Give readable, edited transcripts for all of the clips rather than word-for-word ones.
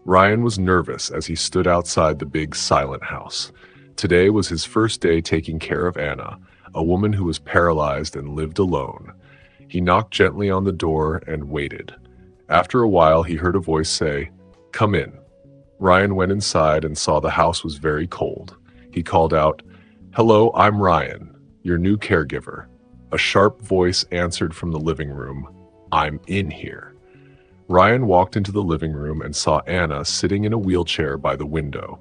Ryan was nervous as he stood outside the big silent house. Today was his first day taking care of Anna, a woman who was paralyzed and lived alone. He knocked gently on the door and waited. After a while, he heard a voice say, "Come in." Ryan went inside and saw the house was very cold. He called out, "Hello, I'm Ryan, your new caregiver." A sharp voice answered from the living room, "I'm in here." Ryan walked into the living room and saw Anna sitting in a wheelchair by the window.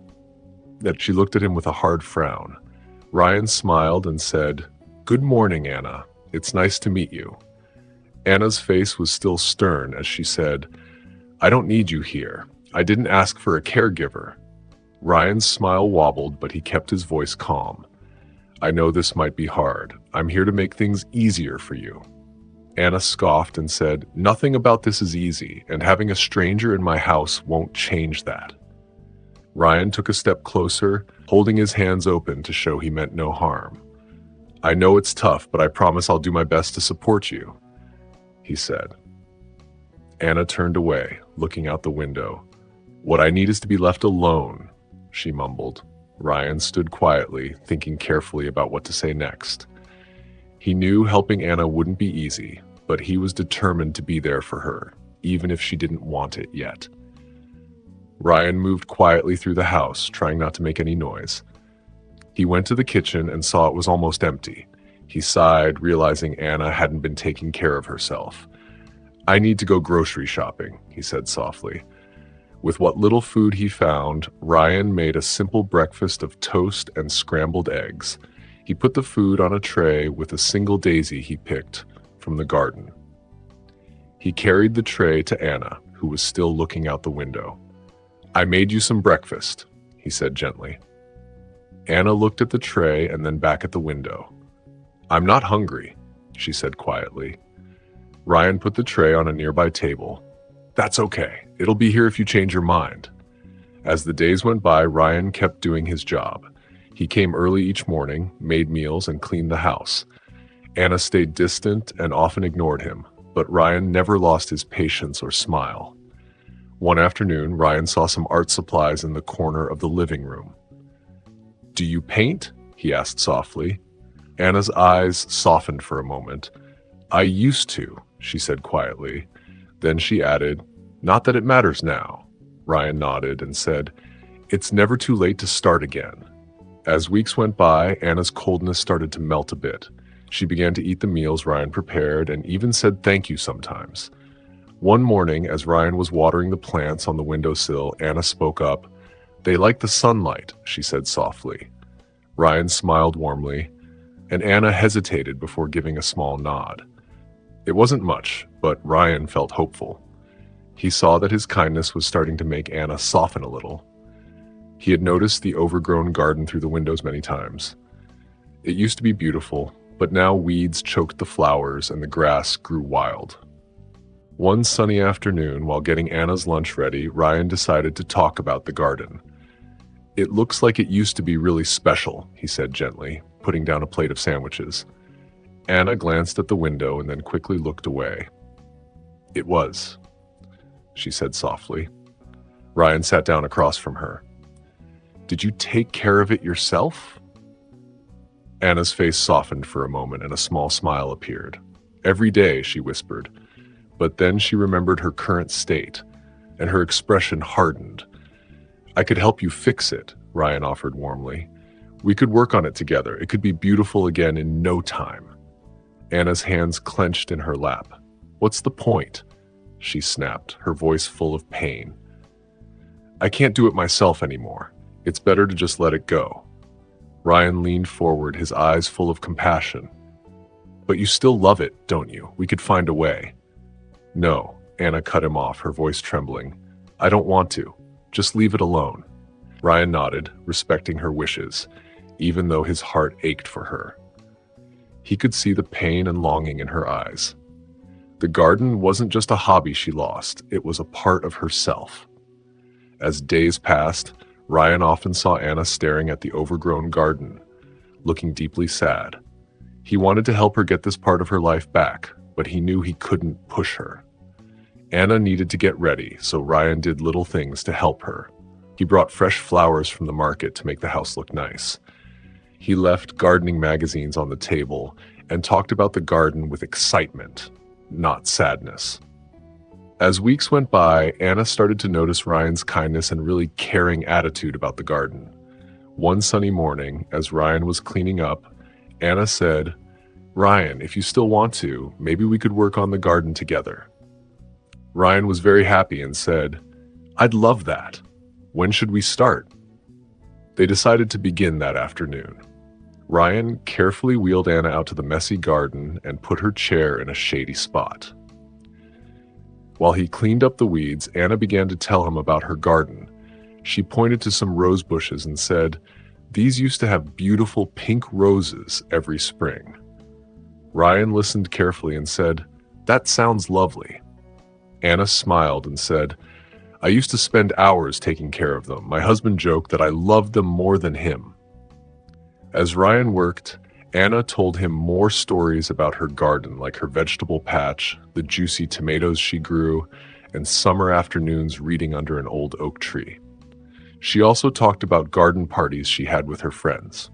That she looked at him with a hard frown. Ryan smiled and said, "Good morning, Anna. It's nice to meet you." Anna's face was still stern as she said, "I don't need you here. I didn't ask for a caregiver." Ryan's smile wobbled, but he kept his voice calm. "I know this might be hard. I'm here to make things easier for you." Anna scoffed and said, "Nothing about this is easy, and having a stranger in my house won't change that." Ryan took a step closer, holding his hands open to show he meant no harm. "I know it's tough, but I promise I'll do my best to support you," he said. Anna turned away, looking out the window. "What I need is to be left alone," she mumbled. Ryan stood quietly, thinking carefully about what to say next. He knew helping Anna wouldn't be easy, but he was determined to be there for her, even if she didn't want it yet. Ryan moved quietly through the house, trying not to make any noise. He went to the kitchen and saw it was almost empty. He sighed, realizing Anna hadn't been taking care of herself. "I need to go grocery shopping," he said softly. With what little food he found, Ryan made a simple breakfast of toast and scrambled eggs. He put the food on a tray with a single daisy he picked from the garden. He carried the tray to Anna, who was still looking out the window. "I made you some breakfast," he said gently. Anna looked at the tray and then back at the window. "I'm not hungry," she said quietly. Ryan put the tray on a nearby table. "That's okay. It'll be here if you change your mind." As the days went by, Ryan kept doing his job. He came early each morning, made meals, and cleaned the house. Anna stayed distant and often ignored him, but Ryan never lost his patience or smile. One afternoon, Ryan saw some art supplies in the corner of the living room. "Do you paint?" he asked softly. Anna's eyes softened for a moment. "I used to," she said quietly. Then she added, "Not that it matters now." Ryan nodded and said, "It's never too late to start again." As weeks went by, Anna's coldness started to melt a bit. She began to eat the meals Ryan prepared and even said thank you sometimes. One morning, as Ryan was watering the plants on the windowsill, Anna spoke up. "They like the sunlight," she said softly. Ryan smiled warmly, and Anna hesitated before giving a small nod. It wasn't much, but Ryan felt hopeful. He saw that his kindness was starting to make Anna soften a little. He had noticed the overgrown garden through the windows many times. It used to be beautiful, but now weeds choked the flowers and the grass grew wild. One sunny afternoon, while getting Anna's lunch ready, Ryan decided to talk about the garden. "It looks like it used to be really special," he said gently, putting down a plate of sandwiches. Anna glanced at the window and then quickly looked away. "It was," she said softly. Ryan sat down across from her. "Did you take care of it yourself?" Anna's face softened for a moment and a small smile appeared. "Every day," she whispered. But then she remembered her current state, and her expression hardened. "I could help you fix it," Ryan offered warmly. "We could work on it together. It could be beautiful again in no time." Anna's hands clenched in her lap. "What's the point?" she snapped, her voice full of pain. "I can't do it myself anymore. It's better to just let it go." Ryan leaned forward, his eyes full of compassion. "But you still love it, don't you? We could find a way." "No," Anna cut him off, her voice trembling. "I don't want to. Just leave it alone." Ryan nodded, respecting her wishes, even though his heart ached for her. He could see the pain and longing in her eyes. The garden wasn't just a hobby she lost, it was a part of herself. As days passed, Ryan often saw Anna staring at the overgrown garden, looking deeply sad. He wanted to help her get this part of her life back, but he knew he couldn't push her. Anna needed to get ready, so Ryan did little things to help her. He brought fresh flowers from the market to make the house look nice. He left gardening magazines on the table and talked about the garden with excitement, not sadness. As weeks went by, Anna started to notice Ryan's kindness and really caring attitude about the garden. One sunny morning, as Ryan was cleaning up, Anna said, "Ryan, if you still want to, maybe we could work on the garden together." Ryan was very happy and said, "I'd love that. When should we start?" They decided to begin that afternoon. Ryan carefully wheeled Anna out to the messy garden and put her chair in a shady spot. While he cleaned up the weeds, Anna began to tell him about her garden. She pointed to some rose bushes and said, "These used to have beautiful pink roses every spring." Ryan listened carefully and said, "That sounds lovely." Anna smiled and said, "I used to spend hours taking care of them. My husband joked that I loved them more than him." As Ryan worked, Anna told him more stories about her garden, like her vegetable patch, the juicy tomatoes she grew, and summer afternoons reading under an old oak tree. She also talked about garden parties she had with her friends.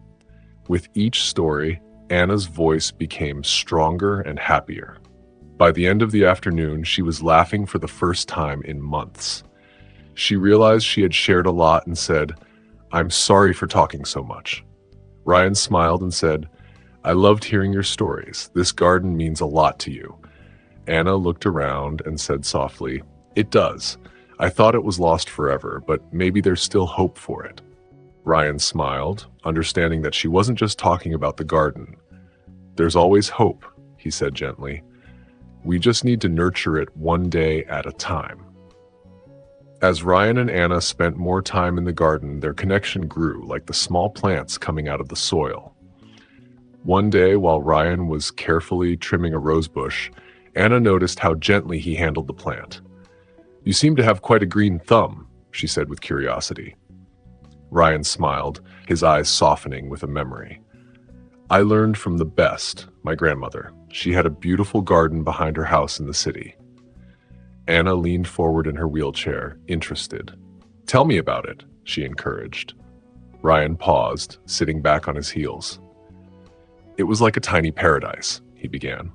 With each story, Anna's voice became stronger and happier. By the end of the afternoon, she was laughing for the first time in months. She realized she had shared a lot and said, "I'm sorry for talking so much." Ryan smiled and said, "I loved hearing your stories. This garden means a lot to you." Anna looked around and said softly, "It does. I thought it was lost forever, but maybe there's still hope for it." Ryan smiled, understanding that she wasn't just talking about the garden. "There's always hope," he said gently. "We just need to nurture it one day at a time." As Ryan and Anna spent more time in the garden, their connection grew like the small plants coming out of the soil. One day, while Ryan was carefully trimming a rose bush, Anna noticed how gently he handled the plant. "You seem to have quite a green thumb," she said with curiosity. Ryan smiled, his eyes softening with a memory. "I learned from the best, my grandmother. She had a beautiful garden behind her house in the city." Anna leaned forward in her wheelchair, interested. "Tell me about it," she encouraged. Ryan paused, sitting back on his heels. "It was like a tiny paradise," he began.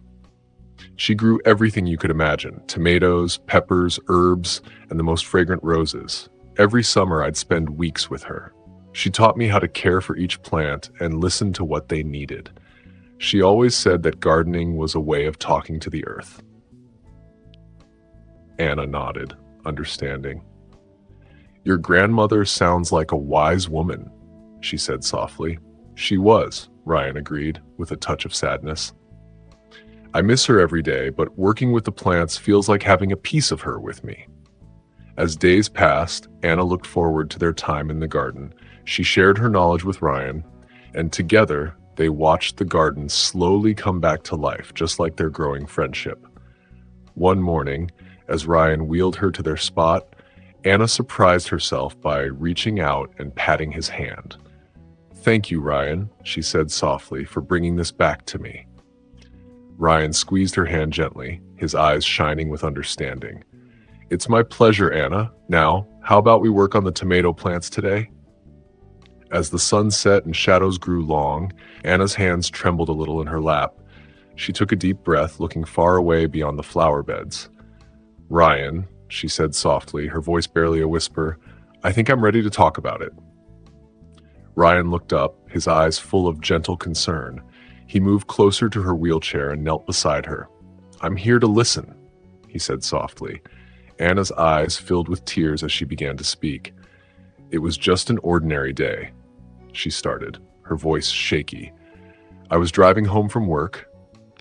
"She grew everything you could imagine, tomatoes, peppers, herbs, and the most fragrant roses. Every summer I'd spend weeks with her. She taught me how to care for each plant and listen to what they needed. She always said that gardening was a way of talking to the earth." Anna nodded, understanding. "Your grandmother sounds like a wise woman," she said softly. "She was," Ryan agreed, with a touch of sadness. "I miss her every day, but working with the plants feels like having a piece of her with me." As days passed, Anna looked forward to their time in the garden. She shared her knowledge with Ryan, and together they watched the garden slowly come back to life, just like their growing friendship. One morning, as Ryan wheeled her to their spot, Anna surprised herself by reaching out and patting his hand. "Thank you, Ryan," she said softly, "for bringing this back to me." Ryan squeezed her hand gently, his eyes shining with understanding. "It's my pleasure, Anna. Now, how about we work on the tomato plants today?" As the sun set and shadows grew long, Anna's hands trembled a little in her lap. She took a deep breath, looking far away beyond the flower beds. "Ryan," she said softly, her voice barely a whisper, "I think I'm ready to talk about it." Ryan looked up, his eyes full of gentle concern. He moved closer to her wheelchair and knelt beside her. "I'm here to listen," he said softly. Anna's eyes filled with tears as she began to speak. "It was just an ordinary day," she started, her voice shaky. "I was driving home from work,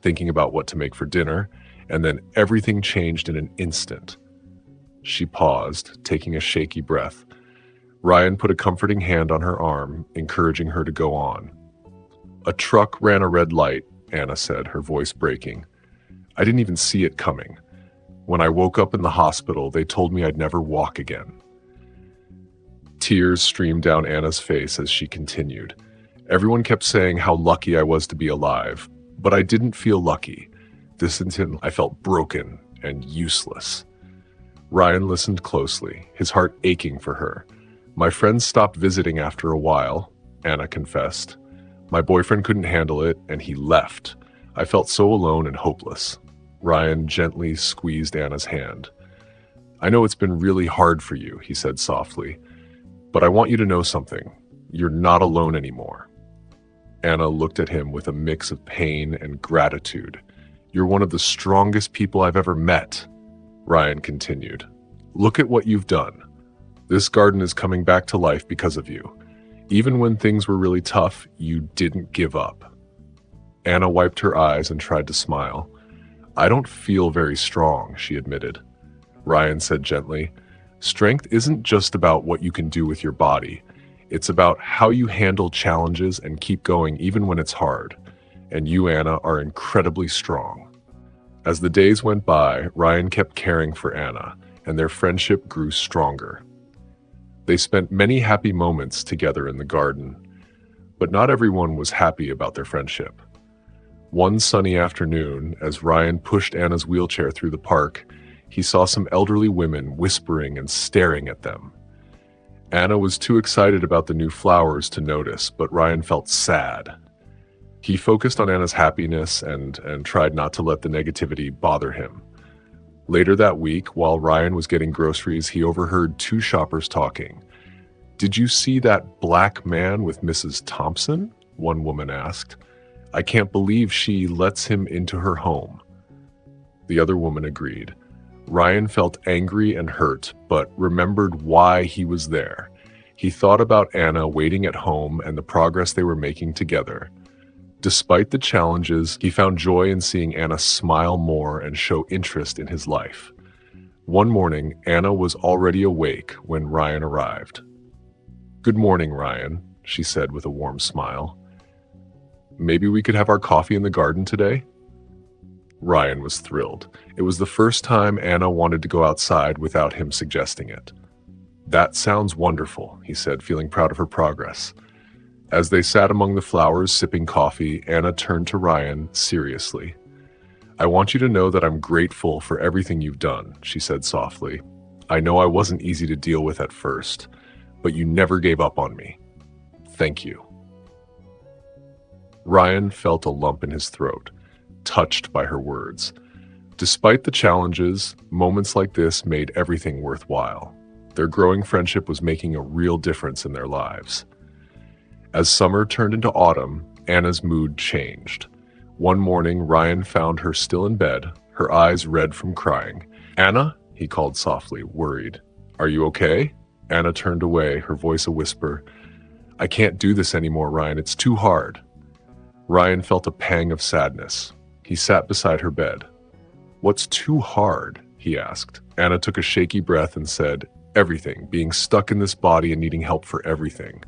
thinking about what to make for dinner, and then everything changed in an instant." She paused, taking a shaky breath. Ryan put a comforting hand on her arm, encouraging her to go on. "A truck ran a red light," Anna said, her voice breaking. "I didn't even see it coming. When I woke up in the hospital, they told me I'd never walk again." Tears streamed down Anna's face as she continued. "Everyone kept saying how lucky I was to be alive, but I didn't feel lucky. This instant, I felt broken and useless. Ryan listened closely, his heart aching for her. My friends stopped visiting after a while, Anna confessed. My boyfriend couldn't handle it, and he left. I felt so alone and hopeless. Ryan gently squeezed Anna's hand. I know it's been really hard for you, he said softly, but I want you to know something. You're not alone anymore. Anna looked at him with a mix of pain and gratitude. You're one of the strongest people I've ever met, Ryan continued. Look at what you've done. This garden is coming back to life because of you. Even when things were really tough, you didn't give up. Anna wiped her eyes and tried to smile. I don't feel very strong, she admitted. Ryan said gently, strength isn't just about what you can do with your body. It's about how you handle challenges and keep going even when it's hard. And you, Anna, are incredibly strong. As the days went by, Ryan kept caring for Anna, and their friendship grew stronger. They spent many happy moments together in the garden, but not everyone was happy about their friendship. One sunny afternoon, as Ryan pushed Anna's wheelchair through the park, he saw some elderly women whispering and staring at them. Anna was too excited about the new flowers to notice, but Ryan felt sad. He focused on Anna's happiness and tried not to let the negativity bother him. Later that week, while Ryan was getting groceries, he overheard two shoppers talking. Did you see that black man with Mrs. Thompson? One woman asked. I can't believe she lets him into her home. The other woman agreed. Ryan felt angry and hurt, but remembered why he was there. He thought about Anna waiting at home and the progress they were making together. Despite the challenges, he found joy in seeing Anna smile more and show interest in his life. One morning, Anna was already awake when Ryan arrived. Good morning, Ryan, she said with a warm smile. Maybe we could have our coffee in the garden today? Ryan was thrilled. It was the first time Anna wanted to go outside without him suggesting it. That sounds wonderful, he said, feeling proud of her progress. As they sat among the flowers sipping coffee, Anna turned to Ryan seriously. I want you to know that I'm grateful for everything you've done, she said softly. I know I wasn't easy to deal with at first, but you never gave up on me. Thank you. Ryan felt a lump in his throat, touched by her words. Despite the challenges, moments like this made everything worthwhile. Their growing friendship was making a real difference in their lives. As summer turned into autumn, Anna's mood changed. One morning, Ryan found her still in bed, her eyes red from crying. Anna, he called softly, worried. Are you okay? Anna turned away, her voice a whisper. I can't do this anymore, Ryan. It's too hard. Ryan felt a pang of sadness. He sat beside her bed. What's too hard? He asked. Anna took a shaky breath and said, everything, being stuck in this body and needing help for everything.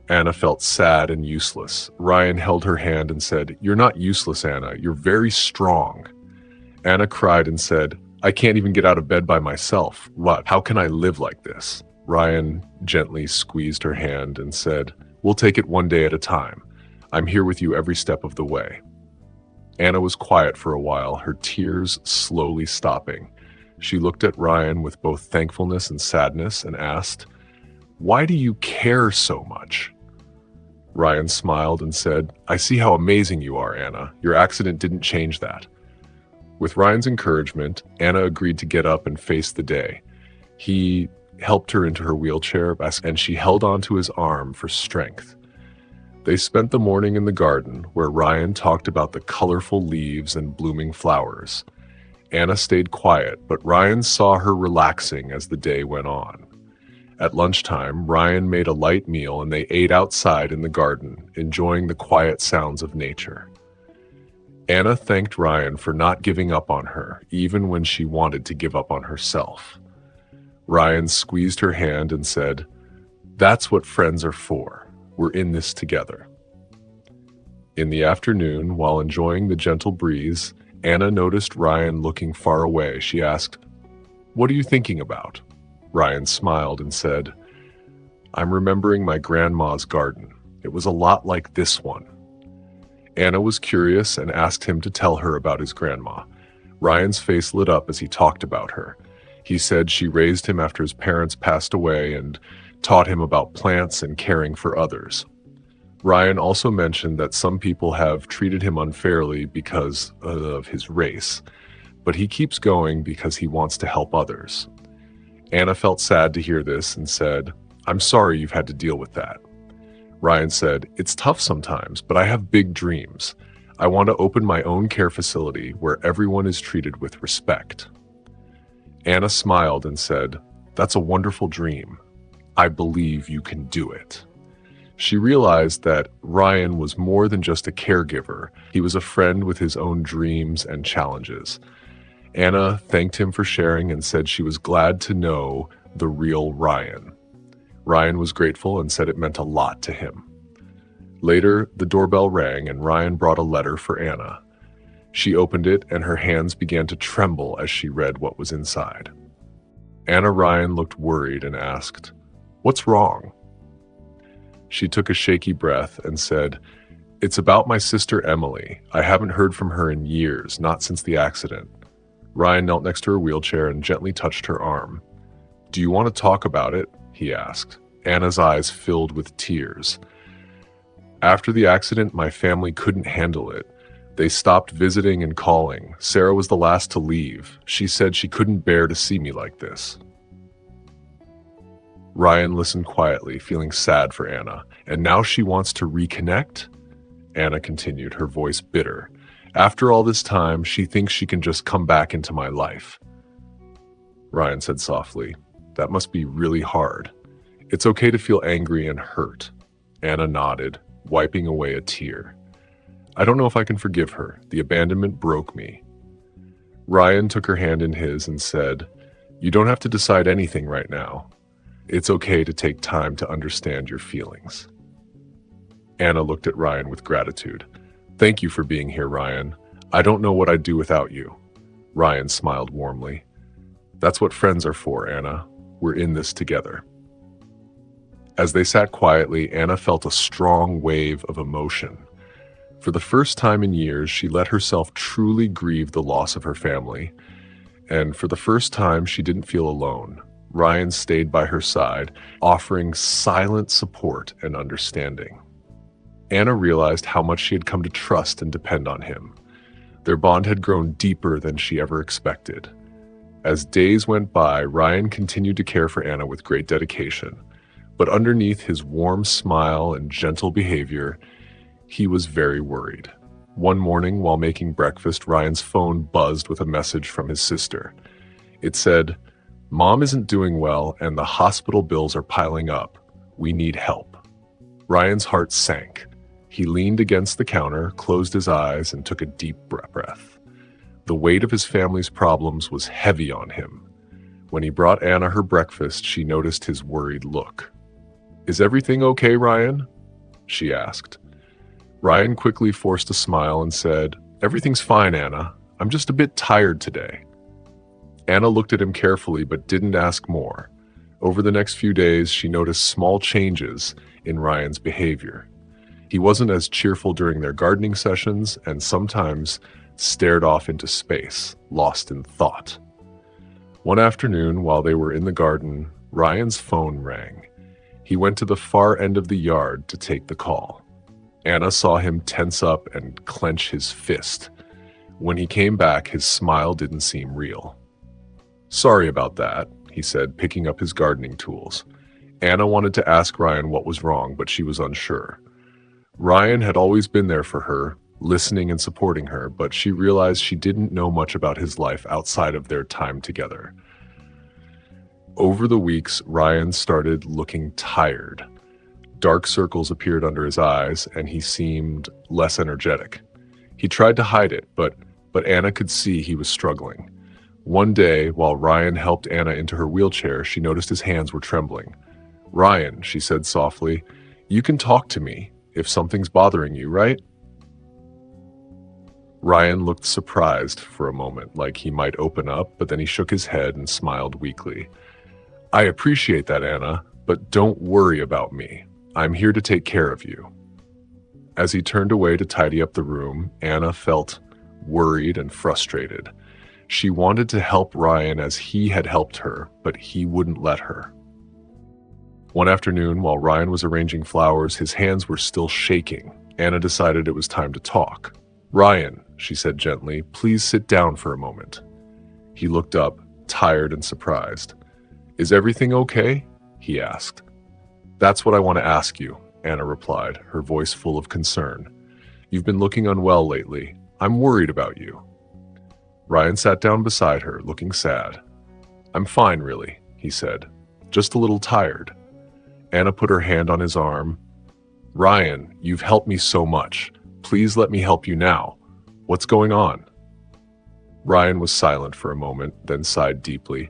Anna felt sad and useless. Ryan held her hand and said, You're not useless, Anna. You're very strong. Anna cried and said, I can't even get out of bed by myself. What? How can I live like this? Ryan gently squeezed her hand and said, We'll take it one day at a time. I'm here with you every step of the way. Anna was quiet for a while, her tears slowly stopping. She looked at Ryan with both thankfulness and sadness and asked, Why do you care so much? Ryan smiled and said, I see how amazing you are, Anna. Your accident didn't change that. With Ryan's encouragement, Anna agreed to get up and face the day. He helped her into her wheelchair, and she held onto his arm for strength. They spent the morning in the garden, where Ryan talked about the colorful leaves and blooming flowers. Anna stayed quiet, but Ryan saw her relaxing as the day went on. At lunchtime, Ryan made a light meal and they ate outside in the garden, enjoying the quiet sounds of nature. Anna thanked Ryan for not giving up on her, even when she wanted to give up on herself. Ryan squeezed her hand and said, That's what friends are for. We're in this together. In the afternoon, while enjoying the gentle breeze, Anna noticed Ryan looking far away. She asked, What are you thinking about? Ryan smiled and said, I'm remembering my grandma's garden. It was a lot like this one. Anna was curious and asked him to tell her about his grandma. Ryan's face lit up as he talked about her. He said she raised him after his parents passed away and taught him about plants and caring for others. Ryan also mentioned that some people have treated him unfairly because of his race, but he keeps going because he wants to help others. Anna felt sad to hear this and said, "I'm sorry you've had to deal with that." Ryan said, "It's tough sometimes, but I have big dreams. I want to open my own care facility where everyone is treated with respect." Anna smiled and said, "That's a wonderful dream. I believe you can do it." She realized that Ryan was more than just a caregiver. He was a friend with his own dreams and challenges. Anna thanked him for sharing and said she was glad to know the real Ryan. Ryan was grateful and said it meant a lot to him. Later, the doorbell rang and Ryan brought a letter for Anna. She opened it and her hands began to tremble as she read what was inside. Anna Ryan looked worried and asked, "What's wrong?" She took a shaky breath and said, "It's about my sister Emily. I haven't heard from her in years, not since the accident." Ryan knelt next to her wheelchair and gently touched her arm. "Do you want to talk about it?" he asked. Anna's eyes filled with tears. "After the accident, my family couldn't handle it. They stopped visiting and calling. Sarah was the last to leave. She said she couldn't bear to see me like this." Ryan listened quietly, feeling sad for Anna. "And now she wants to reconnect?" Anna continued, her voice bitter. "After all this time, she thinks she can just come back into my life." Ryan said softly, "That must be really hard. It's okay to feel angry and hurt." Anna nodded, wiping away a tear. "I don't know if I can forgive her. The abandonment broke me." Ryan took her hand in his and said, "You don't have to decide anything right now. It's okay to take time to understand your feelings." Anna looked at Ryan with gratitude. "Thank you for being here, Ryan. I don't know what I'd do without you." Ryan smiled warmly. "That's what friends are for, Anna. We're in this together." As they sat quietly, Anna felt a strong wave of emotion. For the first time in years, she let herself truly grieve the loss of her family. And for the first time, she didn't feel alone. Ryan stayed by her side, offering silent support and understanding. Anna realized how much she had come to trust and depend on him. Their bond had grown deeper than she ever expected. As days went by, Ryan continued to care for Anna with great dedication. But underneath his warm smile and gentle behavior, he was very worried. One morning, while making breakfast, Ryan's phone buzzed with a message from his sister. It said, "Mom isn't doing well and the hospital bills are piling up. We need help." Ryan's heart sank. He leaned against the counter, closed his eyes, and took a deep breath. The weight of his family's problems was heavy on him. When he brought Anna her breakfast, she noticed his worried look. "Is everything okay, Ryan?" she asked. Ryan quickly forced a smile and said, "Everything's fine, Anna. I'm just a bit tired today." Anna looked at him carefully but didn't ask more. Over the next few days, she noticed small changes in Ryan's behavior. He wasn't as cheerful during their gardening sessions and sometimes stared off into space, lost in thought. One afternoon, while they were in the garden, Ryan's phone rang. He went to the far end of the yard to take the call. Anna saw him tense up and clench his fist. When he came back, his smile didn't seem real. "Sorry about that," he said, picking up his gardening tools. Anna wanted to ask Ryan what was wrong, but she was unsure. Ryan had always been there for her, listening and supporting her, but she realized she didn't know much about his life outside of their time together. Over the weeks, Ryan started looking tired. Dark circles appeared under his eyes, and he seemed less energetic. He tried to hide it, but Anna could see he was struggling. One day, while Ryan helped Anna into her wheelchair, she noticed his hands were trembling. "Ryan," she said softly, "you can talk to me if something's bothering you, right?" Ryan looked surprised for a moment, like he might open up, but then he shook his head and smiled weakly. "I appreciate that, Anna, but don't worry about me. I'm here to take care of you." As he turned away to tidy up the room, Anna felt worried and frustrated. She wanted to help Ryan as he had helped her, but he wouldn't let her. One afternoon, while Ryan was arranging flowers, his hands were still shaking. Anna decided it was time to talk. "Ryan," she said gently, "please sit down for a moment." He looked up, tired and surprised. "Is everything okay?" he asked. "That's what I want to ask you," Anna replied, her voice full of concern. "You've been looking unwell lately. I'm worried about you." Ryan sat down beside her, looking sad. "I'm fine, really," he said. "Just a little tired." Anna put her hand on his arm. "Ryan, you've helped me so much. Please let me help you now. What's going on?" Ryan was silent for a moment, then sighed deeply.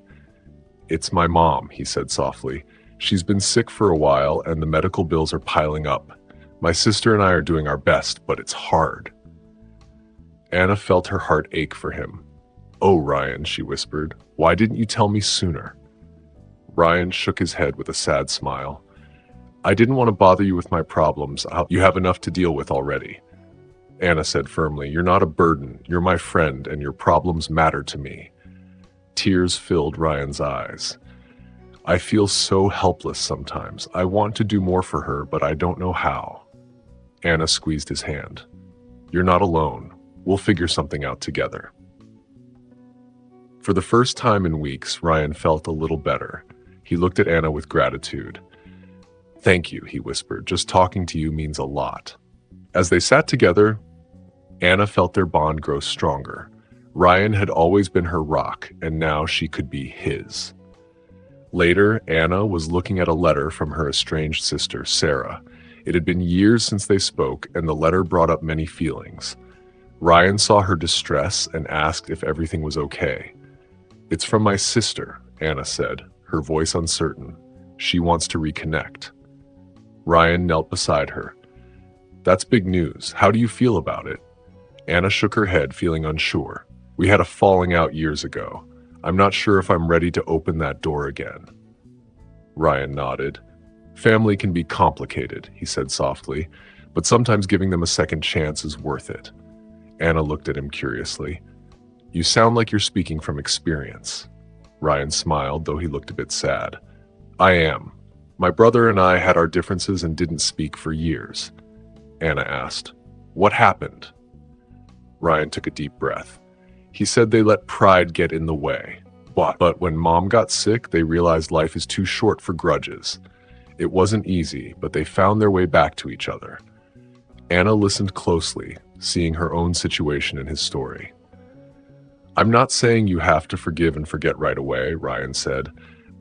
"It's my mom," he said softly. "She's been sick for a while, and the medical bills are piling up. My sister and I are doing our best, but it's hard." Anna felt her heart ache for him. "Oh, Ryan," she whispered, "why didn't you tell me sooner?" Ryan shook his head with a sad smile. "I didn't want to bother you with my problems. You have enough to deal with already." Anna said firmly, "You're not a burden. You're my friend, and your problems matter to me." Tears filled Ryan's eyes. "I feel so helpless sometimes. I want to do more for her, but I don't know how." Anna squeezed his hand. "You're not alone. We'll figure something out together." For the first time in weeks, Ryan felt a little better. He looked at Anna with gratitude. "Thank you," he whispered. "Just talking to you means a lot." As they sat together, Anna felt their bond grow stronger. Ryan had always been her rock, and now she could be his. Later, Anna was looking at a letter from her estranged sister, Sarah. It had been years since they spoke, and the letter brought up many feelings. Ryan saw her distress and asked if everything was okay. "It's from my sister," Anna said, her voice uncertain. "She wants to reconnect." Ryan knelt beside her. "That's big news. How do you feel about it?" Anna shook her head, feeling unsure. "We had a falling out years ago. I'm not sure if I'm ready to open that door again." Ryan nodded. "Family can be complicated," he said softly, "but sometimes giving them a second chance is worth it." Anna looked at him curiously. "You sound like you're speaking from experience." Ryan smiled, though he looked a bit sad. "I am. My brother and I had our differences and didn't speak for years." Anna asked, "What happened?" Ryan took a deep breath. He said they let pride get in the way. But when Mom got sick, they realized life is too short for grudges. It wasn't easy, but they found their way back to each other. Anna listened closely, seeing her own situation in his story. "I'm not saying you have to forgive and forget right away," Ryan said,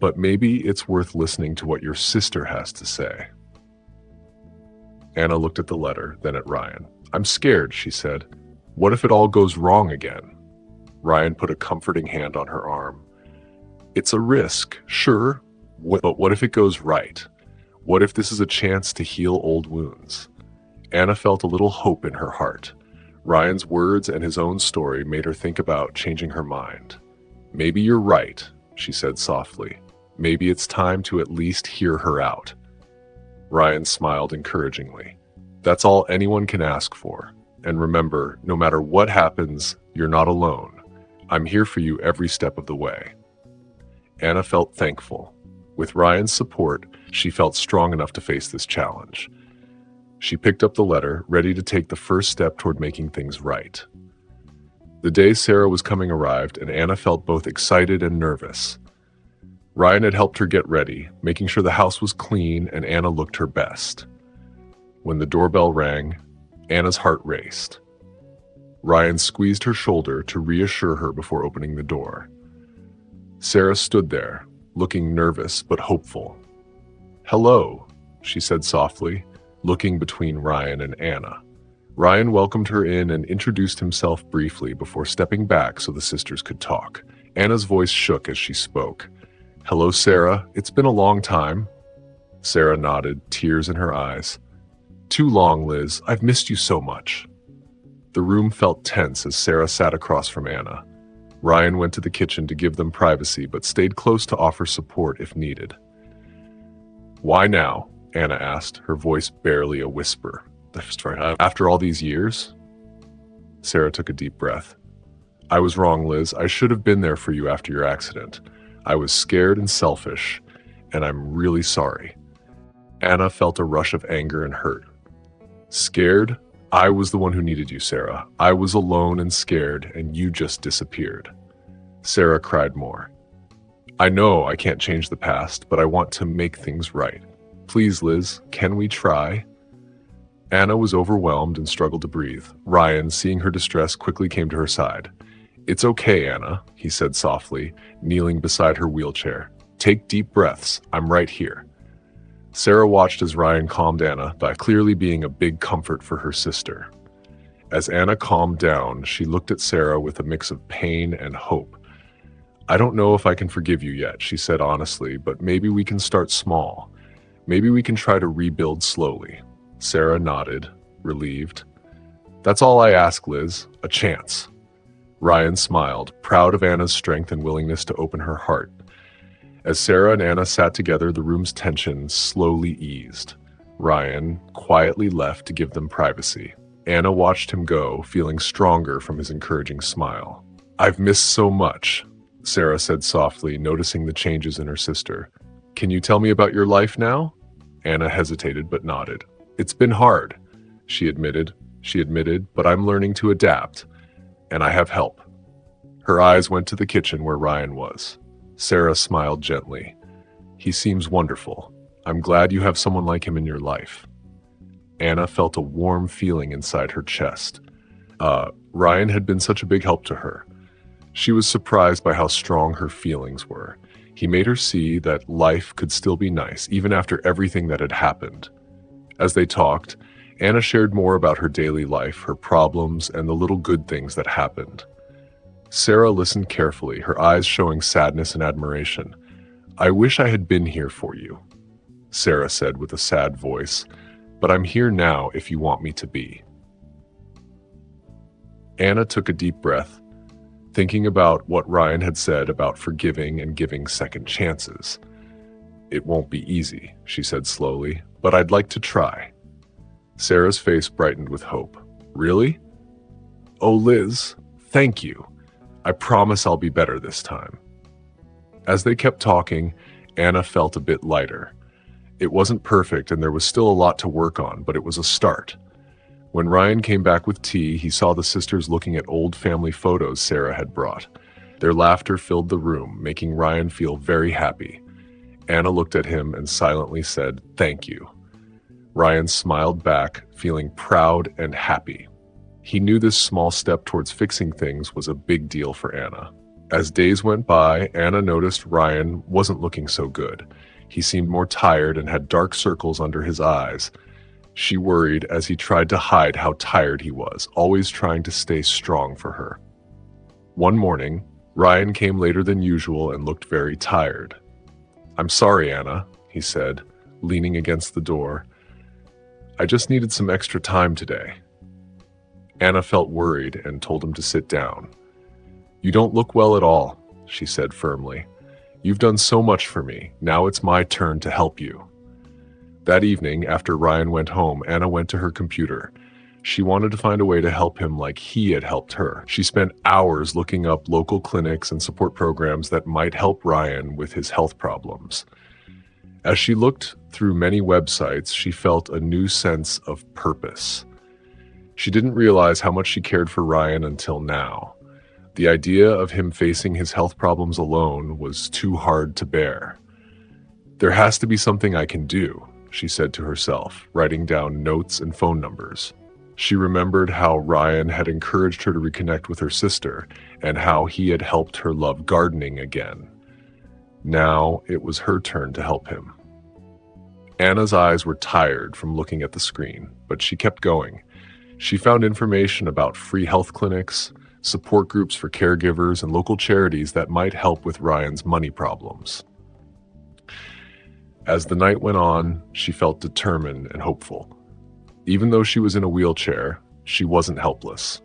"but maybe it's worth listening to what your sister has to say." Anna looked at the letter, then at Ryan. "I'm scared," she said. "What if it all goes wrong again?" Ryan put a comforting hand on her arm. "It's a risk, sure, but what if it goes right? What if this is a chance to heal old wounds?" Anna felt a little hope in her heart. Ryan's words and his own story made her think about changing her mind. "Maybe you're right," she said softly. "Maybe it's time to at least hear her out." Ryan smiled encouragingly. "That's all anyone can ask for. And remember, no matter what happens, you're not alone. I'm here for you every step of the way." Anna felt thankful. With Ryan's support, she felt strong enough to face this challenge. She picked up the letter, ready to take the first step toward making things right. The day Sarah was coming arrived, and Anna felt both excited and nervous. Ryan had helped her get ready, making sure the house was clean and Anna looked her best. When the doorbell rang, Anna's heart raced. Ryan squeezed her shoulder to reassure her before opening the door. Sarah stood there, looking nervous but hopeful. "Hello," she said softly, looking between Ryan and Anna. Ryan welcomed her in and introduced himself briefly before stepping back so the sisters could talk. Anna's voice shook as she spoke. "Hello, Sarah. It's been a long time." Sarah nodded, tears in her eyes. "Too long, Liz. I've missed you so much." The room felt tense as Sarah sat across from Anna. Ryan went to the kitchen to give them privacy, but stayed close to offer support if needed. "Why now?" Anna asked, her voice barely a whisper. "After all these years?" Sarah took a deep breath. I was wrong, Liz. I should have been there for you after your accident. I was scared and selfish, and I'm really sorry. Anna felt a rush of anger and hurt. Scared? I was the one who needed you, Sarah. I was alone and scared, and you just disappeared. Sarah cried more. I know I can't change the past, but I want to make things right. Please, Liz, can we try? Anna was overwhelmed and struggled to breathe. Ryan, seeing her distress, quickly came to her side. It's okay, Anna, he said softly, kneeling beside her wheelchair. Take deep breaths. I'm right here. Sarah watched as Ryan calmed Anna by clearly being a big comfort for her sister. As Anna calmed down, she looked at Sarah with a mix of pain and hope. I don't know if I can forgive you yet, she said honestly, but maybe we can start small. Maybe we can try to rebuild slowly. Sarah nodded, relieved. That's all I ask, Liz, a chance. Ryan smiled, proud of Anna's strength and willingness to open her heart. As Sarah and Anna sat together, the room's tension slowly eased. Ryan quietly left to give them privacy. Anna watched him go, feeling stronger from his encouraging smile. I've missed so much, Sarah said softly, noticing the changes in her sister. Can you tell me about your life now? Anna hesitated but nodded. It's been hard, she admitted, but I'm learning to adapt, and I have help. Her eyes went to the kitchen where Ryan was. Sarah smiled gently. He seems wonderful. I'm glad you have someone like him in your life. Anna felt a warm feeling inside her chest. Ryan had been such a big help to her. She was surprised by how strong her feelings were. He made her see that life could still be nice, even after everything that had happened. As they talked, Anna shared more about her daily life, her problems, and the little good things that happened. Sarah listened carefully, her eyes showing sadness and admiration. I wish I had been here for you, Sarah said with a sad voice, but I'm here now if you want me to be. Anna took a deep breath, thinking about what Ryan had said about forgiving and giving second chances. It won't be easy, she said slowly, but I'd like to try. Sarah's face brightened with hope. Really? Oh, Liz, thank you. I promise I'll be better this time. As they kept talking, Anna felt a bit lighter. It wasn't perfect and there was still a lot to work on, but it was a start. When Ryan came back with tea, he saw the sisters looking at old family photos Sarah had brought. Their laughter filled the room, making Ryan feel very happy. Anna looked at him and silently said, "Thank you." Ryan smiled back, feeling proud and happy. He knew this small step towards fixing things was a big deal for Anna. As days went by, Anna noticed Ryan wasn't looking so good. He seemed more tired and had dark circles under his eyes. She worried as he tried to hide how tired he was, always trying to stay strong for her. One morning, Ryan came later than usual and looked very tired. "I'm sorry, Anna," he said, leaning against the door. "I just needed some extra time today." Anna felt worried and told him to sit down. "You don't look well at all," she said firmly. "You've done so much for me. Now it's my turn to help you." That evening, after Ryan went home, Anna went to her computer. She wanted to find a way to help him like he had helped her. She spent hours looking up local clinics and support programs that might help Ryan with his health problems. As she looked through many websites, she felt a new sense of purpose. She didn't realize how much she cared for Ryan until now. The idea of him facing his health problems alone was too hard to bear. "There has to be something I can do," she said to herself, writing down notes and phone numbers. She remembered how Ryan had encouraged her to reconnect with her sister and how he had helped her love gardening again. Now it was her turn to help him. Anna's eyes were tired from looking at the screen, but she kept going. She found information about free health clinics, support groups for caregivers, and local charities that might help with Ryan's money problems. As the night went on, she felt determined and hopeful. Even though she was in a wheelchair, she wasn't helpless.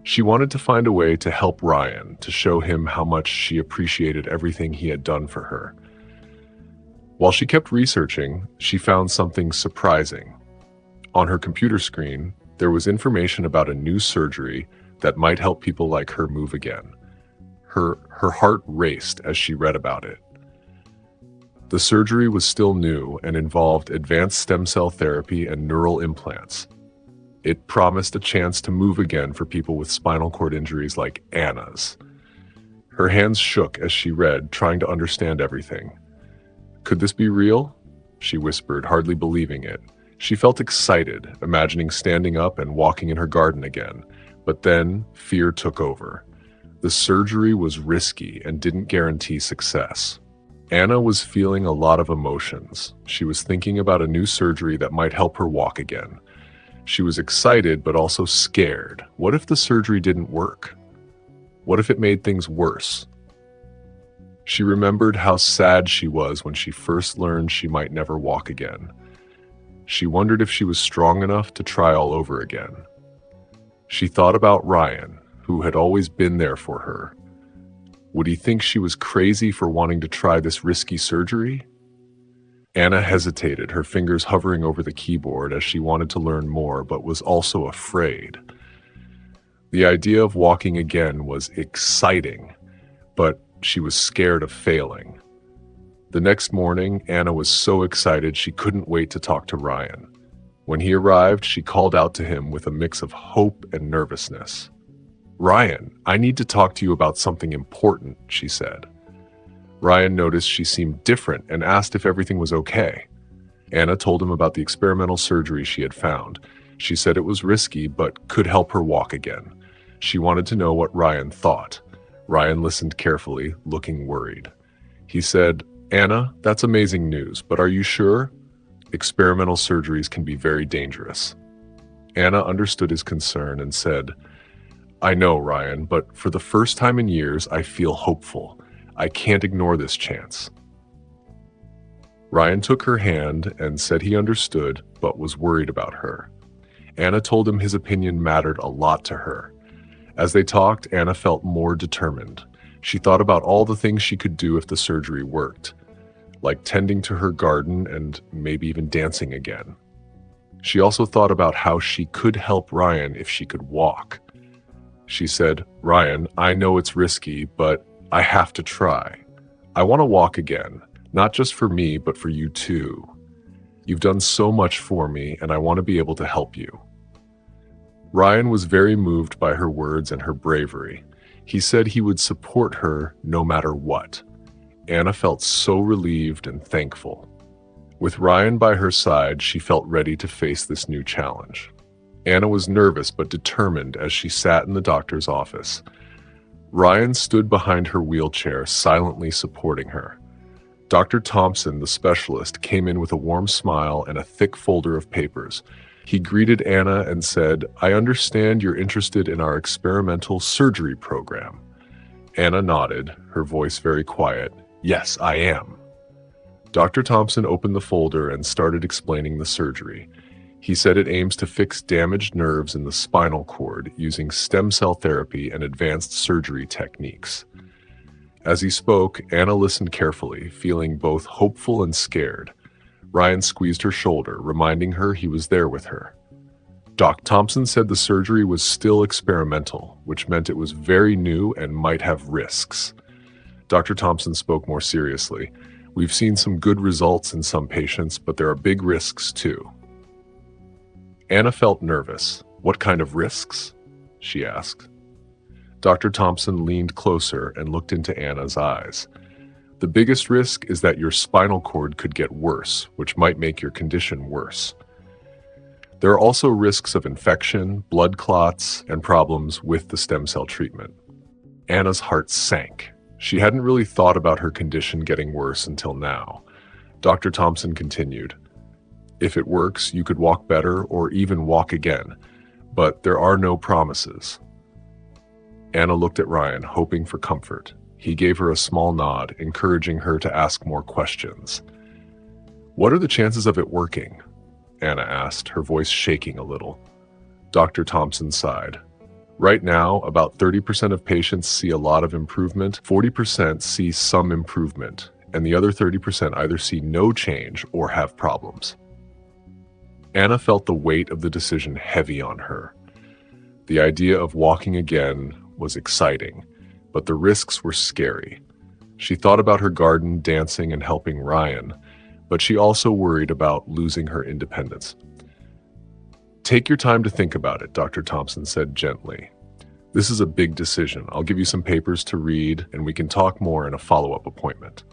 She wanted to find a way to help Ryan, to show him how much she appreciated everything he had done for her. While she kept researching, she found something surprising. On her computer screen, there was information about a new surgery that might help people like her move again. Her heart raced as she read about it. The surgery was still new and involved advanced stem cell therapy and neural implants. It promised a chance to move again for people with spinal cord injuries like Anna's. Her hands shook as she read, trying to understand everything. Could this be real? She whispered, hardly believing it. She felt excited, imagining standing up and walking in her garden again. But then fear took over. The surgery was risky and didn't guarantee success. Anna was feeling a lot of emotions. She was thinking about a new surgery that might help her walk again. She was excited, but also scared. What if the surgery didn't work? What if it made things worse? She remembered how sad she was when she first learned she might never walk again. She wondered if she was strong enough to try all over again. She thought about Ryan, who had always been there for her. Would he think she was crazy for wanting to try this risky surgery? Anna hesitated, her fingers hovering over the keyboard as she wanted to learn more, but was also afraid. The idea of walking again was exciting, but she was scared of failing. The next morning, Anna was so excited she couldn't wait to talk to Ryan. When he arrived, she called out to him with a mix of hope and nervousness. "Ryan, I need to talk to you about something important," she said. Ryan noticed she seemed different and asked if everything was okay. Anna told him about the experimental surgery she had found. She said it was risky, but could help her walk again. She wanted to know what Ryan thought. Ryan listened carefully, looking worried. He said, "Anna, that's amazing news, but are you sure? Experimental surgeries can be very dangerous." Anna understood his concern and said, "I know, Ryan, but for the first time in years, I feel hopeful. I can't ignore this chance." Ryan took her hand and said he understood, but was worried about her. Anna told him his opinion mattered a lot to her. As they talked, Anna felt more determined. She thought about all the things she could do if the surgery worked, like tending to her garden and maybe even dancing again. She also thought about how she could help Ryan if she could walk. She said, "Ryan, I know it's risky, but I have to try. I want to walk again, not just for me, but for you too. You've done so much for me, and I want to be able to help you." Ryan was very moved by her words and her bravery. He said he would support her no matter what. Anna felt so relieved and thankful. With Ryan by her side, she felt ready to face this new challenge. Anna was nervous but determined as she sat in the doctor's office. Ryan stood behind her wheelchair, silently supporting her. Dr. Thompson, the specialist, came in with a warm smile and a thick folder of papers. He greeted Anna and said, "I understand you're interested in our experimental surgery program." Anna nodded, her voice very quiet. "Yes, I am." Dr. Thompson opened the folder and started explaining the surgery. He said it aims to fix damaged nerves in the spinal cord using stem cell therapy and advanced surgery techniques. As he spoke, Anna listened carefully, feeling both hopeful and scared. Ryan squeezed her shoulder, reminding her he was there with her. Doc Thompson said the surgery was still experimental, which meant it was very new and might have risks. Dr. Thompson spoke more seriously. "We've seen some good results in some patients, but there are big risks too." Anna felt nervous. "What kind of risks?" she asked. Dr. Thompson leaned closer and looked into Anna's eyes. "The biggest risk is that your spinal cord could get worse, which might make your condition worse. There are also risks of infection, blood clots, and problems with the stem cell treatment." Anna's heart sank. She hadn't really thought about her condition getting worse until now. Dr. Thompson continued, "If it works, you could walk better or even walk again, but there are no promises." Anna looked at Ryan, hoping for comfort. He gave her a small nod, encouraging her to ask more questions. "What are the chances of it working?" Anna asked, her voice shaking a little. Dr. Thompson sighed. "Right now, about 30% of patients see a lot of improvement, 40% see some improvement, and the other 30% either see no change or have problems." Anna felt the weight of the decision heavy on her. The idea of walking again was exciting, but the risks were scary. She thought about her garden, dancing, and helping Ryan, but she also worried about losing her independence. "Take your time to think about it," Dr. Thompson said gently. "This is a big decision. I'll give you some papers to read, and we can talk more in a follow-up appointment."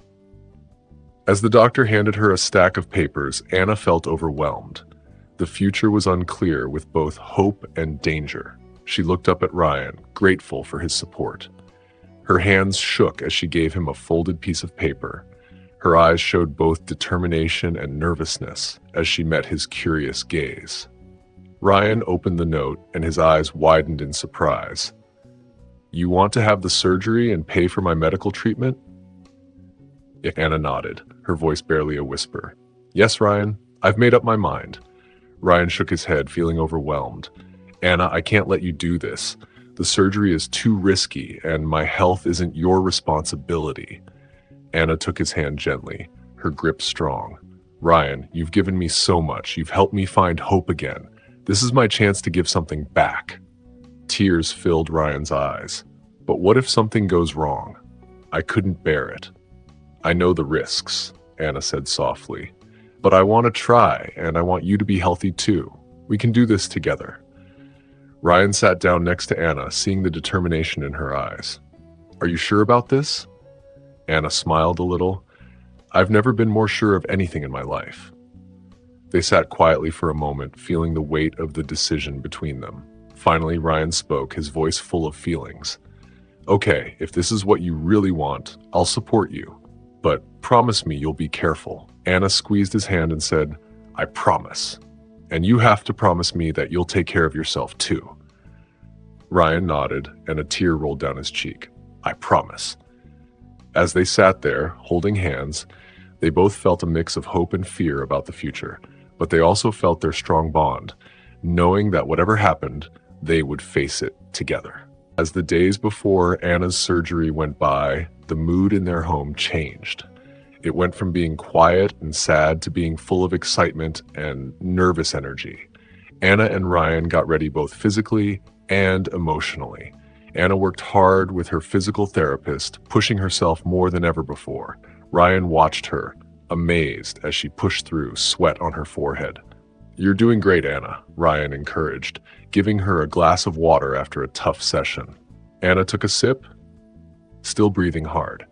As the doctor handed her a stack of papers, Anna felt overwhelmed. The future was unclear, with both hope and danger. She looked up at Ryan, grateful for his support. Her hands shook as she gave him a folded piece of paper. Her eyes showed both determination and nervousness as she met his curious gaze. Ryan opened the note, and his eyes widened in surprise. "You want to have the surgery and pay for my medical treatment?" Anna nodded, her voice barely a whisper. "Yes, Ryan, I've made up my mind." Ryan shook his head, feeling overwhelmed. "Anna, I can't let you do this. The surgery is too risky, and my health isn't your responsibility." Anna took his hand gently, her grip strong. "Ryan, you've given me so much. You've helped me find hope again. This is my chance to give something back." Tears filled Ryan's eyes. "But what if something goes wrong? I couldn't bear it." "I know the risks," Anna said softly. "But I want to try, and I want you to be healthy too. We can do this together." Ryan sat down next to Anna, seeing the determination in her eyes. "Are you sure about this?" Anna smiled a little. "I've never been more sure of anything in my life." They sat quietly for a moment, feeling the weight of the decision between them. Finally, Ryan spoke, his voice full of feelings. "Okay, if this is what you really want, I'll support you. But promise me you'll be careful." Anna squeezed his hand and said, "I promise. And you have to promise me that you'll take care of yourself too." Ryan nodded, and a tear rolled down his cheek. "I promise." As they sat there, holding hands, they both felt a mix of hope and fear about the future, but they also felt their strong bond, knowing that whatever happened, they would face it together. As the days before Anna's surgery went by, the mood in their home changed. It went from being quiet and sad to being full of excitement and nervous energy. Anna and Ryan got ready both physically and emotionally. Anna worked hard with her physical therapist, pushing herself more than ever before. Ryan watched her, amazed as she pushed through, sweat on her forehead. "You're doing great, Anna," Ryan encouraged, giving her a glass of water after a tough session. Anna took a sip, still breathing hard.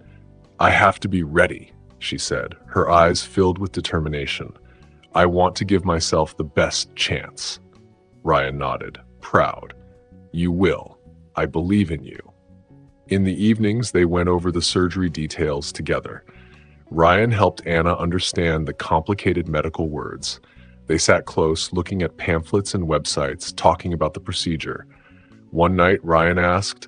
"I have to be ready," she said, her eyes filled with determination. "I want to give myself the best chance." Ryan nodded, proud. "You will. I believe in you." In the evenings, they went over the surgery details together. Ryan helped Anna understand the complicated medical words. They sat close, looking at pamphlets and websites, talking about the procedure. One night, Ryan asked,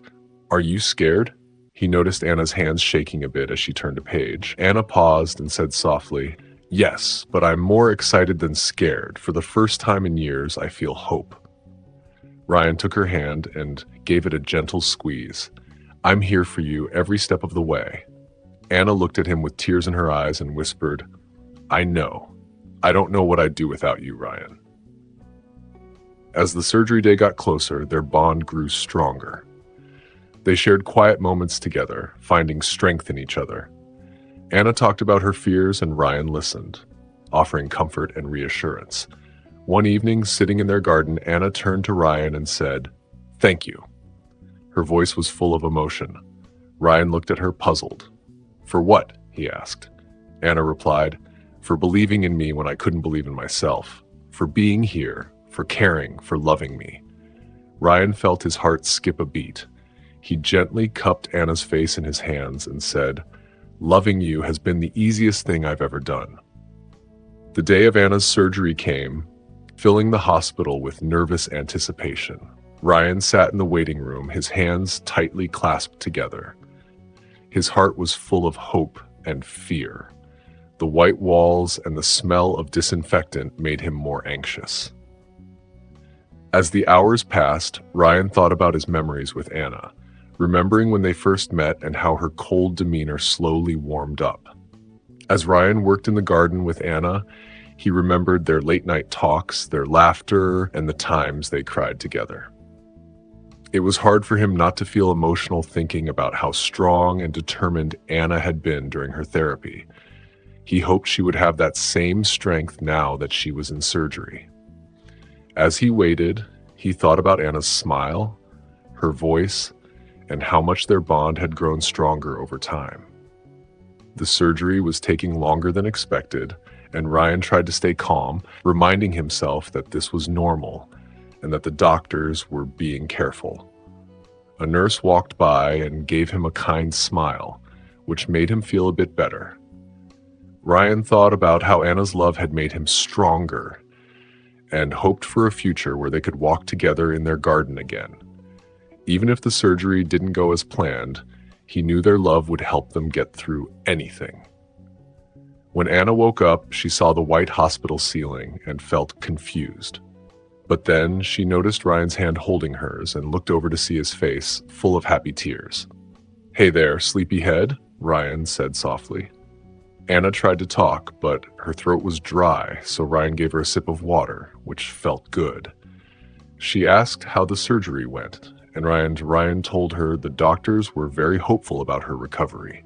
"Are you scared?" He noticed Anna's hands shaking a bit as she turned a page. Anna paused and said softly, "Yes, but I'm more excited than scared. For the first time in years, I feel hope." Ryan took her hand and gave it a gentle squeeze. "I'm here for you every step of the way." Anna looked at him with tears in her eyes and whispered, "I know. I don't know what I'd do without you, Ryan." As the surgery day got closer, their bond grew stronger. They shared quiet moments together, finding strength in each other. Anna talked about her fears and Ryan listened, offering comfort and reassurance. One evening, sitting in their garden, Anna turned to Ryan and said, "Thank you." Her voice was full of emotion. Ryan looked at her, puzzled. "For what?" he asked. Anna replied, "For believing in me when I couldn't believe in myself. For being here, for caring, for loving me." Ryan felt his heart skip a beat. He gently cupped Anna's face in his hands and said, "Loving you has been the easiest thing I've ever done." The day of Anna's surgery came, filling the hospital with nervous anticipation. Ryan sat in the waiting room, his hands tightly clasped together. His heart was full of hope and fear. The white walls and the smell of disinfectant made him more anxious. As the hours passed, Ryan thought about his memories with Anna, remembering when they first met and how her cold demeanor slowly warmed up. As Ryan worked in the garden with Anna, he remembered their late-night talks, their laughter, and the times they cried together. It was hard for him not to feel emotional thinking about how strong and determined Anna had been during her therapy. He hoped she would have that same strength now that she was in surgery. As he waited, he thought about Anna's smile, her voice, and how much their bond had grown stronger over time. The surgery was taking longer than expected, and Ryan tried to stay calm, reminding himself that this was normal and that the doctors were being careful. A nurse walked by and gave him a kind smile, which made him feel a bit better. Ryan thought about how Anna's love had made him stronger and hoped for a future where they could walk together in their garden again. Even if the surgery didn't go as planned, he knew their love would help them get through anything. When Anna woke up, she saw the white hospital ceiling and felt confused. But then she noticed Ryan's hand holding hers and looked over to see his face, full of happy tears. "Hey there, sleepyhead," Ryan said softly. Anna tried to talk, but her throat was dry, so Ryan gave her a sip of water, which felt good. She asked how the surgery went, and Ryan told her the doctors were very hopeful about her recovery.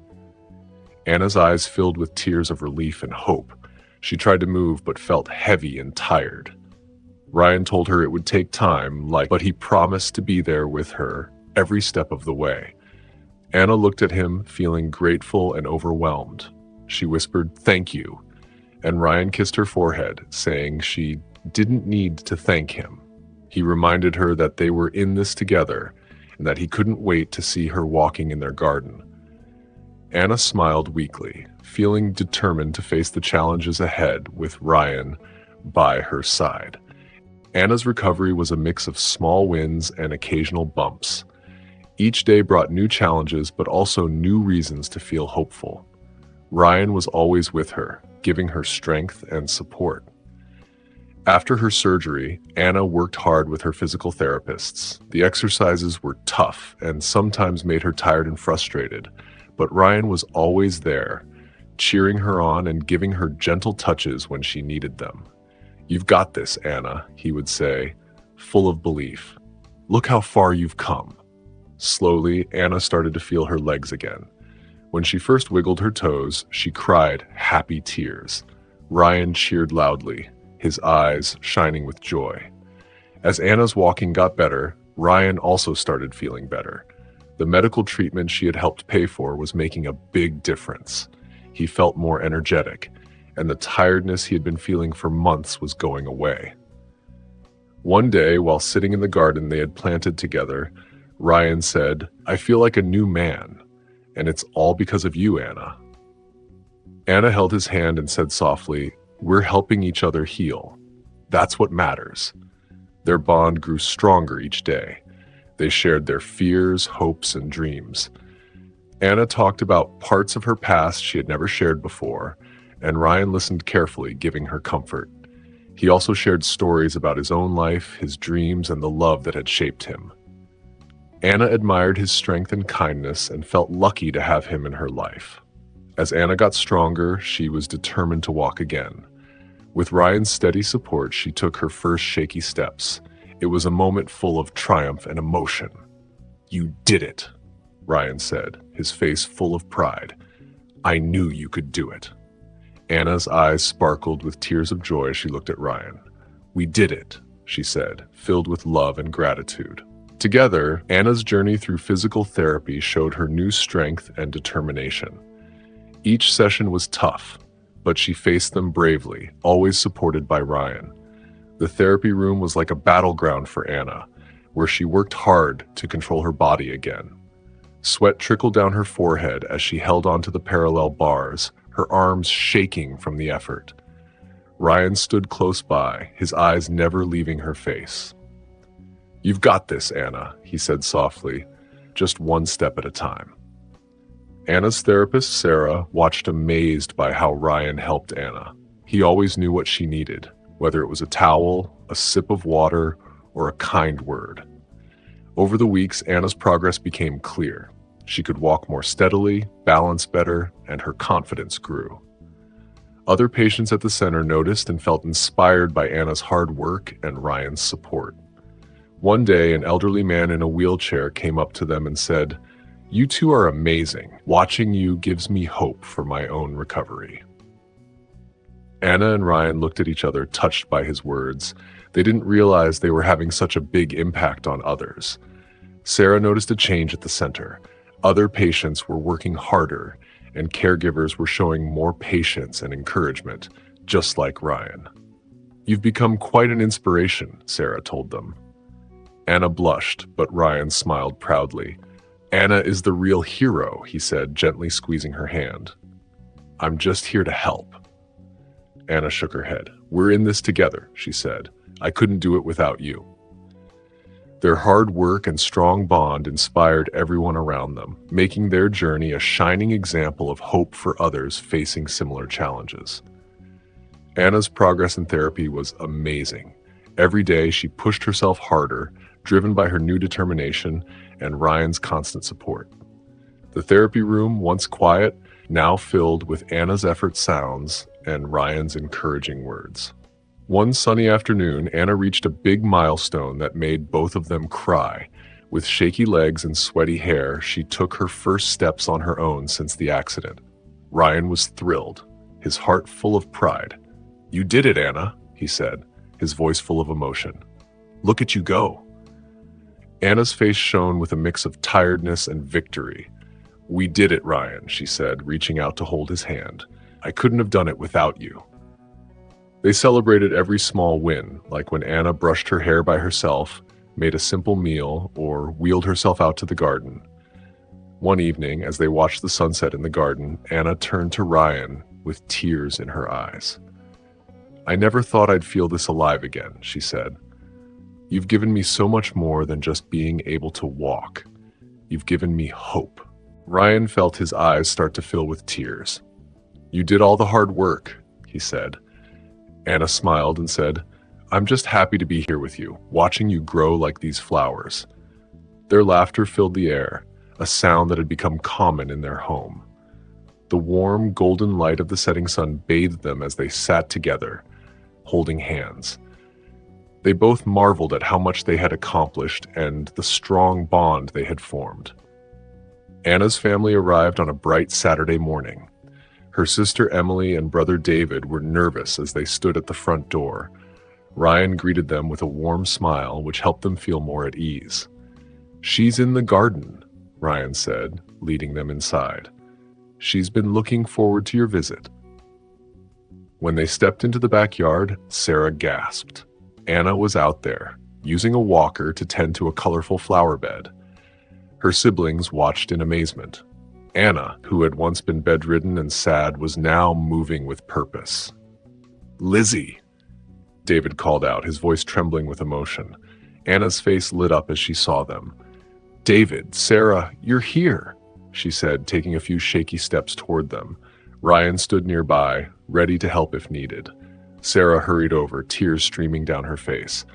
Anna's eyes filled with tears of relief and hope. She tried to move, but felt heavy and tired. Ryan told her it would take time, but he promised to be there with her every step of the way. Anna looked at him, feeling grateful and overwhelmed. She whispered, "Thank you," and Ryan kissed her forehead, saying she didn't need to thank him. He reminded her that they were in this together and that he couldn't wait to see her walking in their garden. Anna smiled weakly, feeling determined to face the challenges ahead with Ryan by her side. Anna's recovery was a mix of small wins and occasional bumps. Each day brought new challenges, but also new reasons to feel hopeful. Ryan was always with her, giving her strength and support. After her surgery, Anna worked hard with her physical therapists. The exercises were tough and sometimes made her tired and frustrated, but Ryan was always there, cheering her on and giving her gentle touches when she needed them. "You've got this, Anna," he would say, full of belief. "Look how far you've come." Slowly, Anna started to feel her legs again. When she first wiggled her toes, she cried happy tears. Ryan cheered loudly, his eyes shining with joy. As Anna's walking got better, Ryan also started feeling better. The medical treatment she had helped pay for was making a big difference. He felt more energetic, and the tiredness he had been feeling for months was going away. One day, while sitting in the garden they had planted together, Ryan said, "I feel like a new man, and it's all because of you, Anna." Anna held his hand and said softly, "We're helping each other heal. That's what matters." Their bond grew stronger each day. They shared their fears, hopes, and dreams. Anna talked about parts of her past she had never shared before, and Ryan listened carefully, giving her comfort. He also shared stories about his own life, his dreams, and the love that had shaped him. Anna admired his strength and kindness and felt lucky to have him in her life. As Anna got stronger, she was determined to walk again. With Ryan's steady support, she took her first shaky steps. It was a moment full of triumph and emotion. "You did it," Ryan said, his face full of pride. "I knew you could do it." Anna's eyes sparkled with tears of joy as she looked at Ryan. "We did it," she said, filled with love and gratitude. Together, Anna's journey through physical therapy showed her new strength and determination. Each session was tough, but she faced them bravely, always supported by Ryan. The therapy room was like a battleground for Anna, where she worked hard to control her body again. Sweat trickled down her forehead as she held onto the parallel bars, her arms shaking from the effort. Ryan stood close by, his eyes never leaving her face. "You've got this, Anna," he said softly, "just one step at a time." Anna's therapist, Sarah, watched amazed by how Ryan helped Anna. He always knew what she needed, whether it was a towel, a sip of water, or a kind word. Over the weeks, Anna's progress became clear. She could walk more steadily, balance better, and her confidence grew. Other patients at the center noticed and felt inspired by Anna's hard work and Ryan's support. One day, an elderly man in a wheelchair came up to them and said, "You two are amazing. Watching you gives me hope for my own recovery." Anna and Ryan looked at each other, touched by his words. They didn't realize they were having such a big impact on others. Sarah noticed a change at the center. Other patients were working harder, and caregivers were showing more patience and encouragement, just like Ryan. "You've become quite an inspiration," Sarah told them. Anna blushed, but Ryan smiled proudly. "Anna is the real hero," he said, gently squeezing her hand. "I'm just here to help." Anna shook her head. "We're in this together," she said. "I couldn't do it without you." Their hard work and strong bond inspired everyone around them, making their journey a shining example of hope for others facing similar challenges. Anna's progress in therapy was amazing. Every day she pushed herself harder, driven by her new determination and Ryan's constant support. The therapy room, once quiet, now filled with Anna's effort sounds and Ryan's encouraging words. One sunny afternoon, Anna reached a big milestone that made both of them cry. With shaky legs and sweaty hair, she took her first steps on her own since the accident. Ryan was thrilled, his heart full of pride. "You did it, Anna," he said, his voice full of emotion. "Look at you go." Anna's face shone with a mix of tiredness and victory. "We did it, Ryan," she said, reaching out to hold his hand. "I couldn't have done it without you." They celebrated every small win, like when Anna brushed her hair by herself, made a simple meal, or wheeled herself out to the garden. One evening, as they watched the sunset in the garden, Anna turned to Ryan with tears in her eyes. "I never thought I'd feel this alive again," she said. "You've given me so much more than just being able to walk. You've given me hope." Ryan felt his eyes start to fill with tears. "You did all the hard work," he said. Anna smiled and said, "I'm just happy to be here with you, watching you grow like these flowers." Their laughter filled the air, a sound that had become common in their home. The warm, golden light of the setting sun bathed them as they sat together, holding hands. They both marveled at how much they had accomplished and the strong bond they had formed. Anna's family arrived on a bright Saturday morning. Her sister Emily and brother David were nervous as they stood at the front door. Ryan greeted them with a warm smile, which helped them feel more at ease. "She's in the garden," Ryan said, leading them inside. "She's been looking forward to your visit." When they stepped into the backyard, Sarah gasped. Anna was out there, using a walker to tend to a colorful flower bed. Her siblings watched in amazement. Anna, who had once been bedridden and sad, was now moving with purpose. "Lizzie," David called out, his voice trembling with emotion. Anna's face lit up as she saw them. "David, Sarah, you're here," she said, taking a few shaky steps toward them. Ryan stood nearby, ready to help if needed. Sarah hurried over, tears streaming down her face.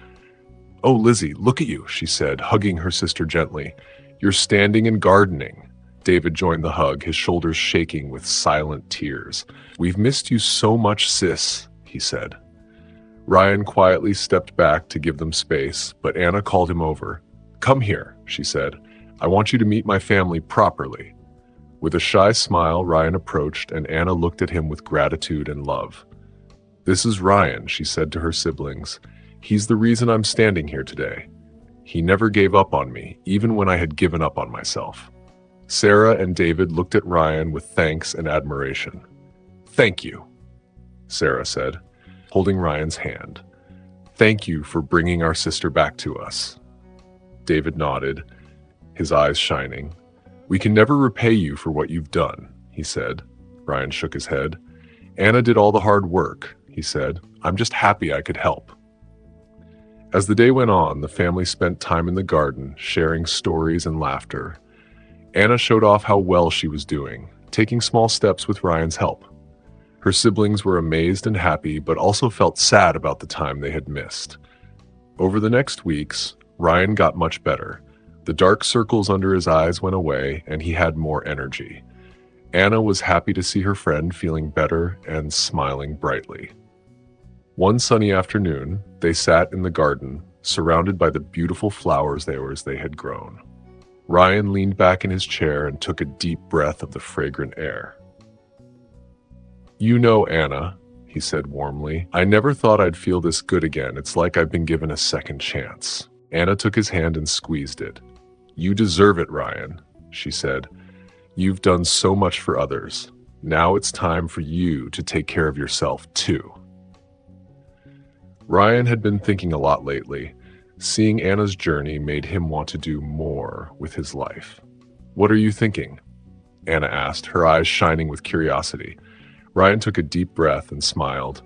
"Oh, Lizzie, look at you," she said, hugging her sister gently. "You're standing and gardening." David joined the hug, his shoulders shaking with silent tears. "We've missed you so much, sis," he said. Ryan quietly stepped back to give them space, but Anna called him over. "Come here," she said. "I want you to meet my family properly." With a shy smile, Ryan approached, and Anna looked at him with gratitude and love. "This is Ryan," she said to her siblings. "He's the reason I'm standing here today. He never gave up on me, even when I had given up on myself." Sarah and David looked at Ryan with thanks and admiration. "Thank you," Sarah said, holding Ryan's hand. "Thank you for bringing our sister back to us." David nodded, his eyes shining. "We can never repay you for what you've done," he said. Ryan shook his head. "Anna did all the hard work," he said. "I'm just happy I could help." As the day went on, the family spent time in the garden, sharing stories and laughter. Anna showed off how well she was doing, taking small steps with Ryan's help. Her siblings were amazed and happy, but also felt sad about the time they had missed. Over the next weeks, Ryan got much better. The dark circles under his eyes went away, and he had more energy. Anna was happy to see her friend feeling better and smiling brightly. One sunny afternoon, they sat in the garden, surrounded by the beautiful flowers they had grown. Ryan leaned back in his chair and took a deep breath of the fragrant air. "You know, Anna," he said warmly, "I never thought I'd feel this good again. It's like I've been given a second chance." Anna took his hand and squeezed it. "You deserve it, Ryan," she said. "You've done so much for others. Now it's time for you to take care of yourself, too." Ryan had been thinking a lot lately. Seeing Anna's journey made him want to do more with his life. "What are you thinking?" Anna asked, her eyes shining with curiosity. Ryan took a deep breath and smiled.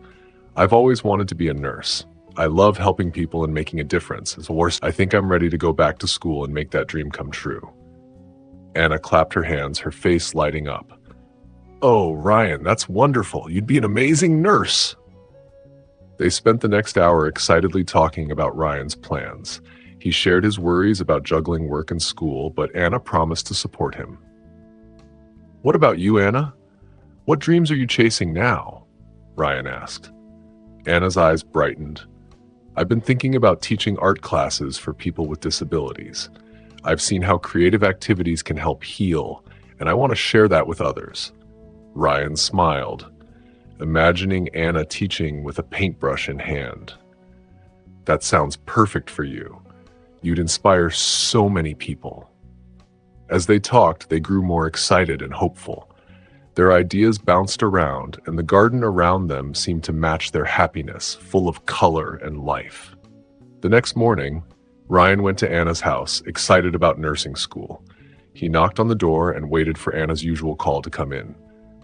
"I've always wanted to be a nurse. I love helping people and making a difference. I think I'm ready to go back to school and make that dream come true." Anna clapped her hands, her face lighting up. "Oh, Ryan, that's wonderful. You'd be an amazing nurse." They spent the next hour excitedly talking about Ryan's plans. He shared his worries about juggling work and school, but Anna promised to support him. "What about you, Anna? What dreams are you chasing now?" Ryan asked. Anna's eyes brightened. "I've been thinking about teaching art classes for people with disabilities. I've seen how creative activities can help heal, and I want to share that with others." Ryan smiled, imagining Anna teaching with a paintbrush in hand. "That sounds perfect for you. You'd inspire so many people." As they talked, they grew more excited and hopeful. Their ideas bounced around, and the garden around them seemed to match their happiness, full of color and life. The next morning, Ryan went to Anna's house, excited about nursing school. He knocked on the door and waited for Anna's usual call to come in.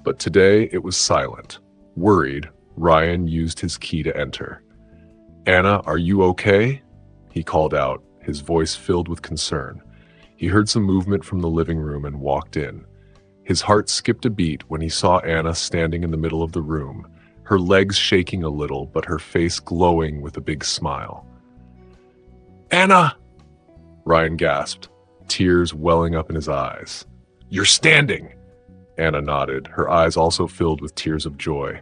But today it was silent. Worried, Ryan used his key to enter. "Anna, are you okay?" he called out, his voice filled with concern. He heard some movement from the living room and walked in. His heart skipped a beat when he saw Anna standing in the middle of the room, her legs shaking a little, but her face glowing with a big smile. "Anna!" Ryan gasped, tears welling up in his eyes. "You're standing!" Anna nodded, her eyes also filled with tears of joy.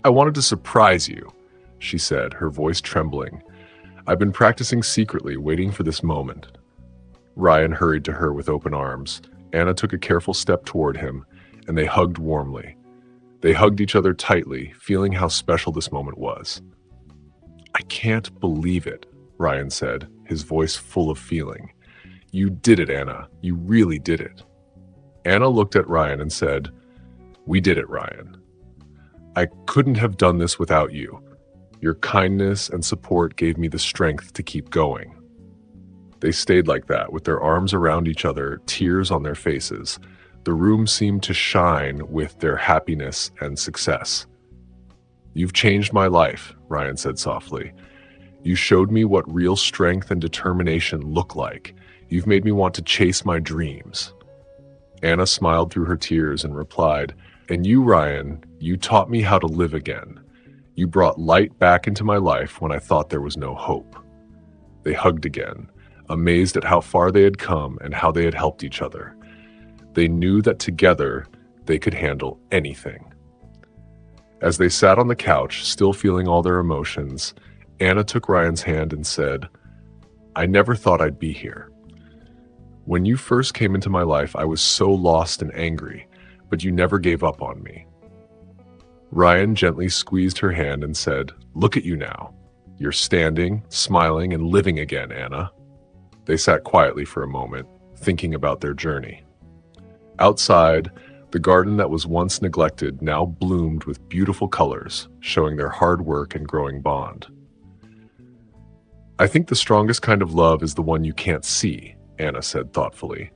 "I wanted to surprise you," she said, her voice trembling. "I've been practicing secretly, waiting for this moment." Ryan hurried to her with open arms. Anna took a careful step toward him, and they hugged warmly. They hugged each other tightly, feeling how special this moment was. "I can't believe it," Ryan said, his voice full of feeling. "You did it, Anna. You really did it." Anna looked at Ryan and said, "We did it, Ryan. I couldn't have done this without you. Your kindness and support gave me the strength to keep going." They stayed like that, with their arms around each other, tears on their faces. The room seemed to shine with their happiness and success. "You've changed my life," Ryan said softly. "You showed me what real strength and determination look like. You've made me want to chase my dreams." Anna smiled through her tears and replied, "And you, Ryan, you taught me how to live again. You brought light back into my life when I thought there was no hope." They hugged again, amazed at how far they had come and how they had helped each other. They knew that together they could handle anything. As they sat on the couch, still feeling all their emotions, Anna took Ryan's hand and said, "I never thought I'd be here. When you first came into my life, I was so lost and angry, but you never gave up on me." Ryan gently squeezed her hand and said, "Look at you now. You're standing, smiling, and living again, Anna." They sat quietly for a moment, thinking about their journey. Outside, the garden that was once neglected now bloomed with beautiful colors, showing their hard work and growing bond. "I think the strongest kind of love is the one you can't see," Anna said thoughtfully.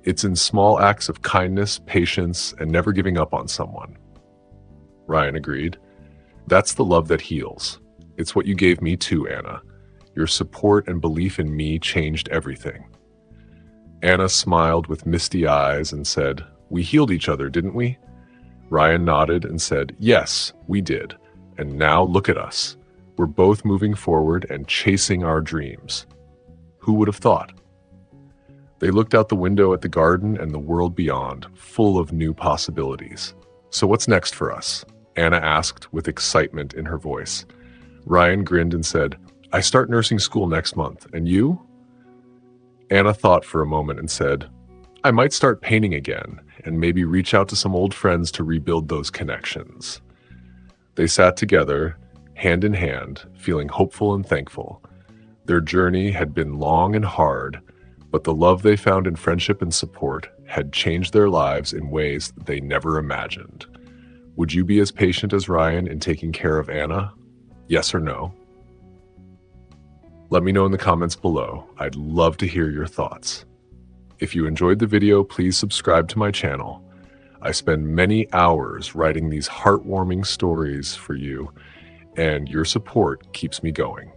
"It's in small acts of kindness, patience, and never giving up on someone." Ryan agreed. "That's the love that heals. It's what you gave me too, Anna. Your support and belief in me changed everything." Anna smiled with misty eyes and said, "We healed each other, didn't we?" Ryan nodded and said, "Yes, we did. And now look at us. We're both moving forward and chasing our dreams. Who would have thought?" They looked out the window at the garden and the world beyond, full of new possibilities. "So what's next for us?" Anna asked with excitement in her voice. Ryan grinned and said, I start nursing school next month. And you? Anna thought for a moment and said, I might start painting again and maybe reach out to some old friends to rebuild those connections. They sat together, hand in hand, feeling hopeful and thankful. Their journey had been long and hard, but the love they found in friendship and support had changed their lives in ways they never imagined. Would you be as patient as Ryan in taking care of Anna? Yes or no? Let me know in the comments below. I'd love to hear your thoughts. If you enjoyed the video, please subscribe to my channel. I spend many hours writing these heartwarming stories for you, and your support keeps me going.